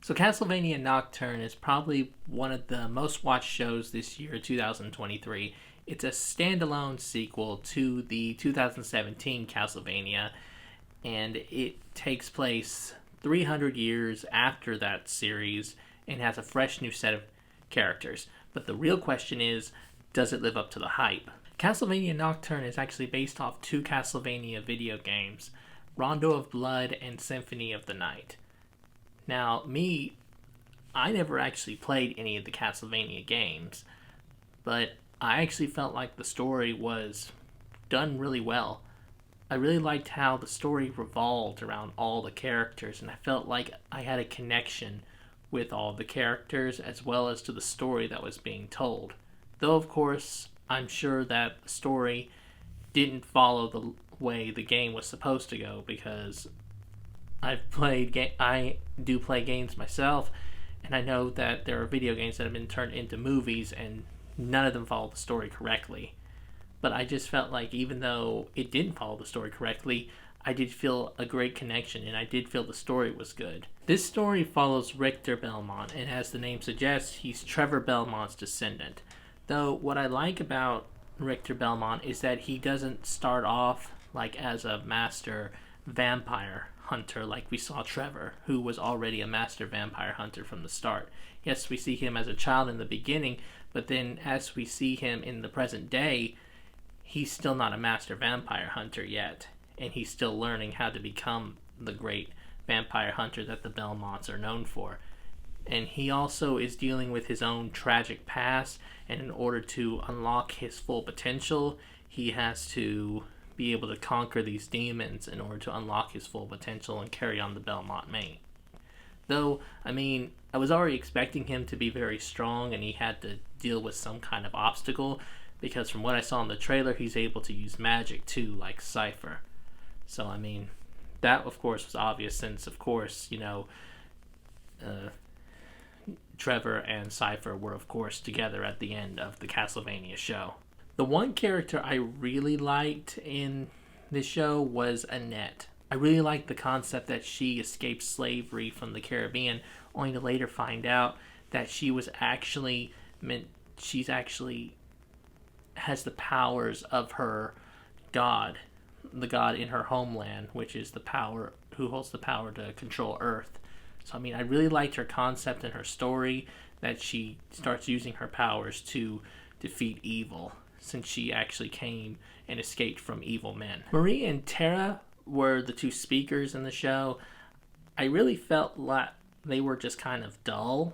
So Castlevania Nocturne is probably one of the most watched shows this year, 2023. It's a standalone sequel to the 2017 Castlevania, and it takes place 300 years after that series and has a fresh new set of characters. But the real question is, does it live up to the hype? Castlevania Nocturne is actually based off two Castlevania video games, Rondo of Blood and Symphony of the Night. Now, I never actually played any of the Castlevania games, but I actually felt like the story was done really well. I really liked how the story revolved around all the characters, and I felt like I had a connection with all the characters as well as to the story that was being told. Though, of course, I'm sure that the story didn't follow the way the game was supposed to go, because I do play games myself, and I know that there are video games that have been turned into movies, and none of them follow the story correctly. But I just felt like even though it didn't follow the story correctly, I did feel a great connection, and I did feel the story was good. This story follows Richter Belmont, and as the name suggests, he's Trevor Belmont's descendant. Though what I like about Richter Belmont is that he doesn't start off like as a master vampire hunter like we saw Trevor, who was already a master vampire hunter from the start. Yes, we see him as a child in the beginning, but then as we see him in the present day, he's still not a master vampire hunter yet, and he's still learning how to become the great vampire hunter that the Belmonts are known for. And he also is dealing with his own tragic past, and in order to unlock his full potential, he has to be able to conquer these demons in order to unlock his full potential and carry on the Belmont name. Though, I was already expecting him to be very strong, and he had to deal with some kind of obstacle, because from what I saw in the trailer, he's able to use magic too, like Cypher. So, that of course was obvious, since of course, Trevor and Cypher were of course together at the end of the Castlevania show. The one character I really liked in this show was Annette. I really liked the concept that she escaped slavery from the Caribbean, only to later find out that she's actually has the powers of her god, the god in her homeland, which is who holds the power to control Earth. So I really liked her concept and her story, that she starts using her powers to defeat evil, since she actually came and escaped from evil men. Marie and Tara were the two speakers in the show. I really felt like they were just kind of dull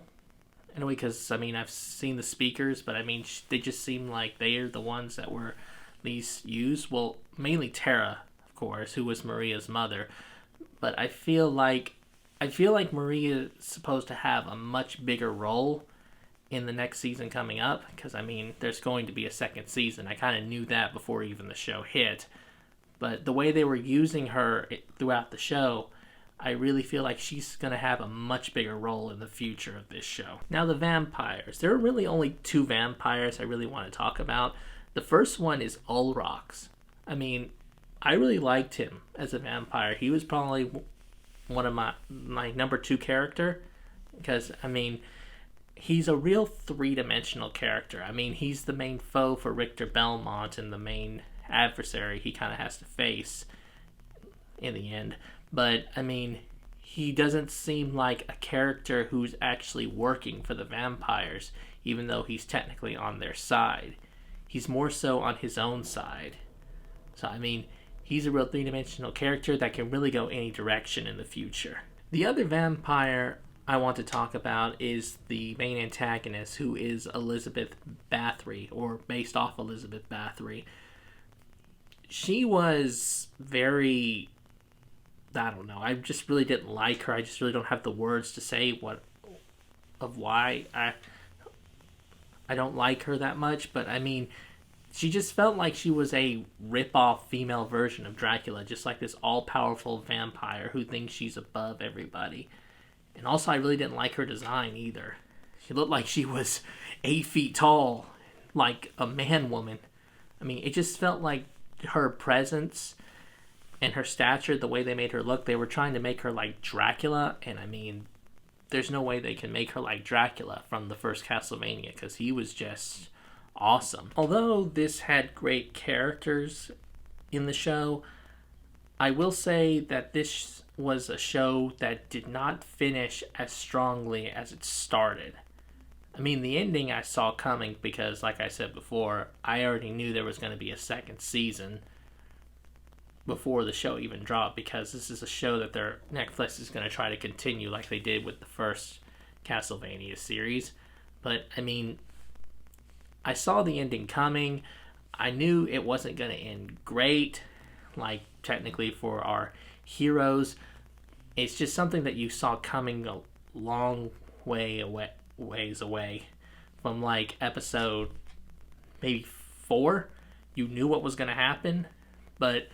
in a way, because I've seen the speakers, but they just seem like they are the ones that were least used. Well, mainly Tara, of course, who was Maria's mother, but I feel like Maria is supposed to have a much bigger role in the next season coming up, because there's going to be a second season. I kind of knew that before even the show hit, but the way they were using her throughout the show, I really feel like she's going to have a much bigger role in the future of this show. Now, the vampires. There are really only two vampires I really want to talk about. The first one is Ulrox. I really liked him as a vampire. He was probably one of my number two character, because he's a real three-dimensional character. He's the main foe for Richter Belmont and the main adversary he kind of has to face in the end. But he doesn't seem like a character who's actually working for the vampires, even though he's technically on their side. He's more so on his own side. So he's a real three-dimensional character that can really go any direction in the future. The other vampire I want to talk about is the main antagonist, who is Elizabeth Bathory, or based off Elizabeth Bathory. She was very, I don't know, I just really didn't like her. I just really don't have the words to say why I don't like her that much, but she just felt like she was a rip-off female version of Dracula, just like this all-powerful vampire who thinks she's above everybody. And also, I really didn't like her design either. She looked like she was 8 feet tall, like a man-woman. It just felt like her presence and her stature, the way they made her look, they were trying to make her like Dracula, and there's no way they can make her like Dracula from the first Castlevania, because he was just awesome. Although this had great characters in the show, I will say that this was a show that did not finish as strongly as it started. I mean, the ending I saw coming because, like I said before, I already knew there was going to be a second season before the show even dropped, because this is a show that their Netflix is going to try to continue like they did with the first Castlevania series. But, I mean, I saw the ending coming. I knew it wasn't going to end great, like, technically for our heroes. It's just something that you saw coming a long ways away from, like, episode maybe 4. You knew what was going to happen, but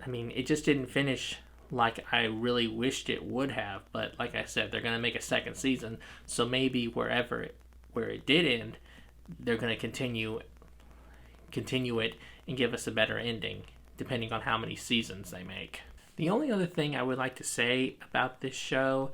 I mean, it just didn't finish like I really wished it would have. But like I said, they're going to make a second season, so maybe where it did end, they're going to continue it and give us a better ending, depending on how many seasons they make. The only other thing I would like to say about this show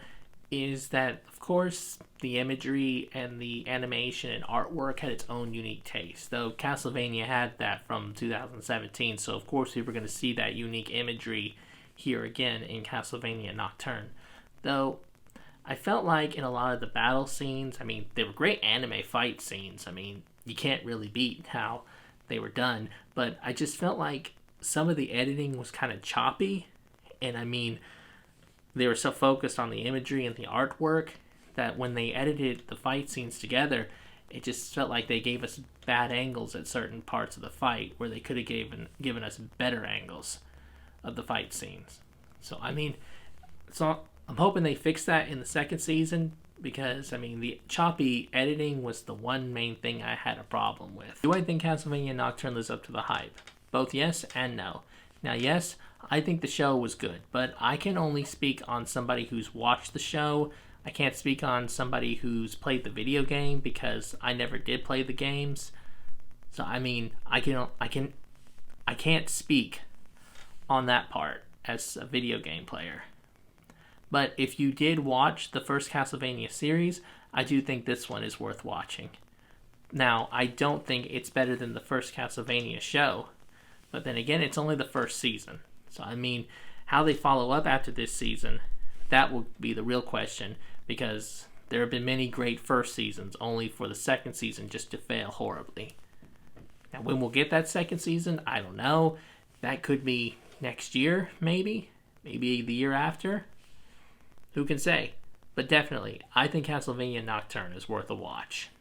is that, of course, the imagery and the animation and artwork had its own unique taste, though Castlevania had that from 2017, so of course we were going to see that unique imagery here again in Castlevania Nocturne. Though I felt like in a lot of the battle scenes, I mean, they were great anime fight scenes. I mean, you can't really beat how they were done, but I just felt like some of the editing was kind of choppy, and I mean, they were so focused on the imagery and the artwork that when they edited the fight scenes together, it just felt like they gave us bad angles at certain parts of the fight where they could have given us better angles of the fight scenes. So, I mean, I'm hoping they fix that in the second season, because, I mean, the choppy editing was the one main thing I had a problem with. Do I think Castlevania Nocturne lives up to the hype? Both yes and no. Now, yes, I think the show was good, but I can only speak on somebody who's watched the show. I can't speak on somebody who's played the video game, because I never did play the games. So, I mean, I can't speak on that part as a video game player. But if you did watch the first Castlevania series, I do think this one is worth watching. Now, I don't think it's better than the first Castlevania show, but then again, it's only the first season. So, I mean, how they follow up after this season, that will be the real question, because there have been many great first seasons, only for the second season just to fail horribly. Now, when we'll get that second season, I don't know. That could be next year, maybe the year after. Who can say? But definitely, I think Castlevania Nocturne is worth a watch.